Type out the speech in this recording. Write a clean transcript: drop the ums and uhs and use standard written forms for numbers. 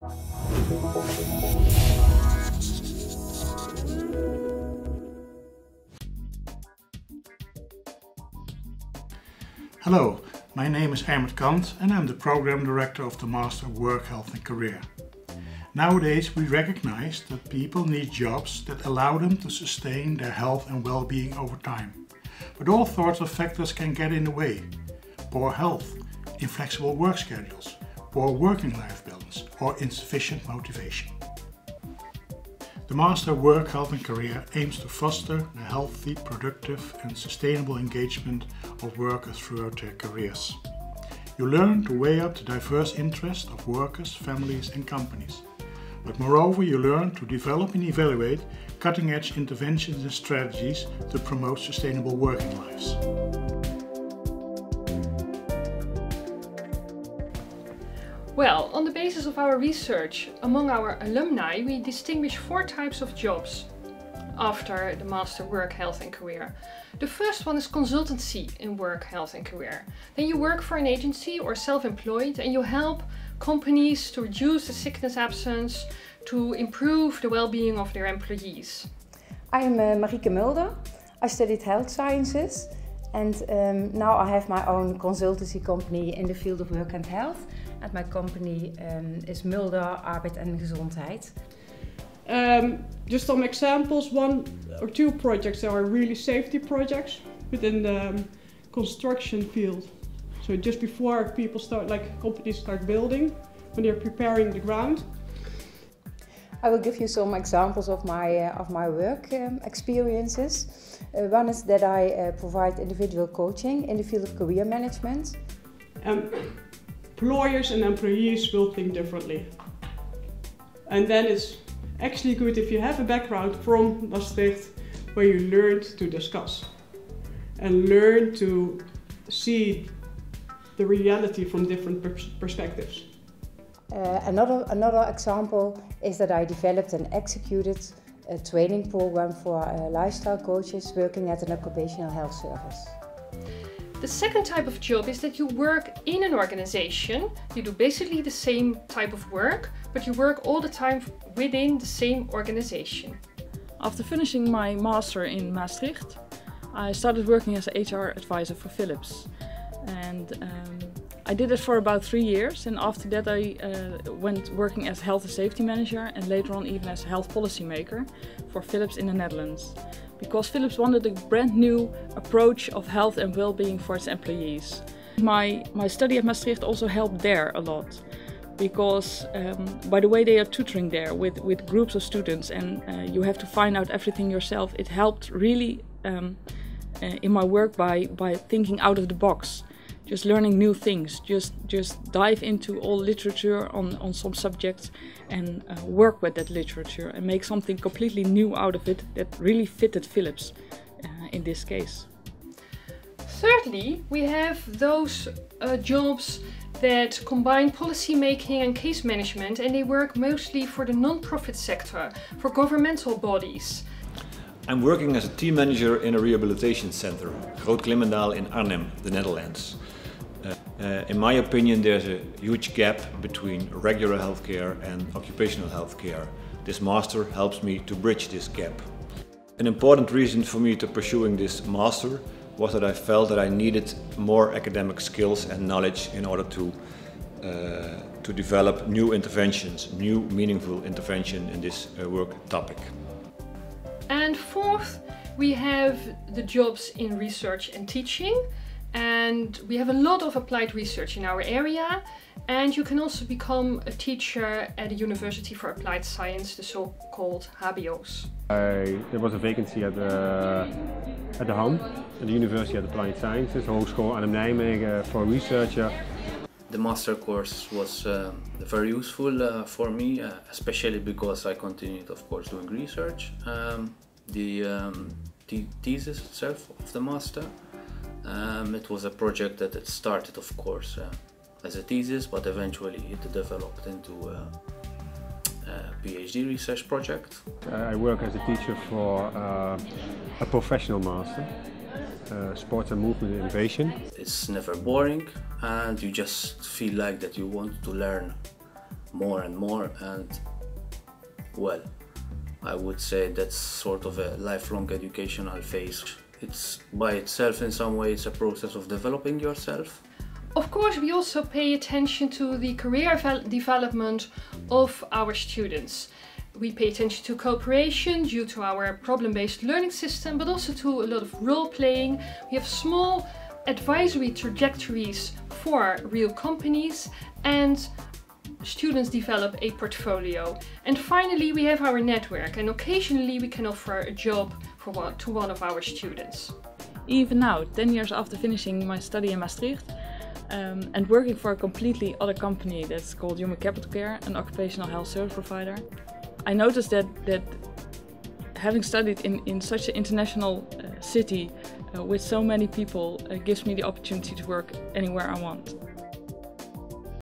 Hello, my name is Ahmed Kant and I'm the Program Director of the Master Work, Health and Career. Nowadays we recognize that people need jobs that allow them to sustain their health and well-being over time. But all sorts of factors can get in the way. Poor health, inflexible work schedules, poor working life balance or insufficient motivation. The Master Work, Health and Career aims to foster the healthy, productive and sustainable engagement of workers throughout their careers. You learn to weigh up the diverse interests of workers, families and companies. But moreover, you learn to develop and evaluate cutting-edge interventions and strategies to promote sustainable working lives. Well, on the basis of our research among our alumni, we distinguish 4 types of jobs after the Master Work, Health and Career. The first one is consultancy in work, health and career. Then you work for an agency or self-employed and you help companies to reduce the sickness absence, to improve the well-being of their employees. I'm Marieke Mulder. I studied health sciences and now I have my own consultancy company in the field of work and health. And my company is Mulder, Arbeid en Gezondheid. Just some examples, 1 or 2 projects that are really safety projects within the construction field. So just before people start, companies start building, when they're preparing the ground. I will give you some examples of my work experiences. One is that I provide individual coaching in the field of career management. Employers and employees will think differently. And then it's actually good if you have a background from Maastricht where you learned to discuss and learn to see the reality from different perspectives. Another example is that I developed and executed a training program for lifestyle coaches working at an occupational health service. The second type of job is that you work in an organization. You do basically the same type of work, but you work all the time within the same organization. After finishing my master in Maastricht, I started working as an HR advisor for Philips. And I did it for about 3 years, and after that I went working as health and safety manager and later on even as health policy maker for Philips in the Netherlands. Because Philips wanted a brand new approach of health and well-being for its employees. My study at Maastricht also helped there a lot. Because by the way they are tutoring there with groups of students and you have to find out everything yourself, it helped really in my work by thinking out of the box. Just learning new things, just dive into all literature on some subjects and work with that literature and make something completely new out of it that really fitted Philips in this case. Thirdly, we have those jobs that combine policy making and case management, and they work mostly for the non-profit sector, for governmental bodies. I'm working as a team manager in a rehabilitation center, Groot Klimmendaal in Arnhem, the Netherlands. In my opinion, there's a huge gap between regular healthcare and occupational healthcare. This master helps me to bridge this gap. An important reason for me to pursuing this master was that I felt that I needed more academic skills and knowledge in order to develop new interventions, new meaningful intervention in this work topic. And fourth, we have the jobs in research and teaching. And we have a lot of applied research in our area, and you can also become a teacher at a University for Applied Science, the so-called HBO's. There was a vacancy at the HAN, at the University of Applied Sciences, Hogeschool Arnhem-Nijmegen, for a researcher. The master course was very useful for me, especially because I continued, of course, doing research. The thesis itself of the master. It was a project that it started, of course, as a thesis, but eventually it developed into a PhD research project. I work as a teacher for a professional master, sports and movement innovation. It's never boring, and you just feel like that you want to learn more and more, and well, I would say that's sort of a lifelong educational phase. It's by itself in some ways a process of developing yourself. Of course, we also pay attention to the career development of our students. We pay attention to cooperation due to our problem-based learning system, but also to a lot of role-playing. We have small advisory trajectories for real companies, and students develop a portfolio. And finally, we have our network, and occasionally we can offer a job to one of our students. Even now, 10 years after finishing my study in Maastricht, and working for a completely other company that's called Human Capital Care, an occupational health service provider, I noticed that having studied in such an international city with so many people gives me the opportunity to work anywhere I want.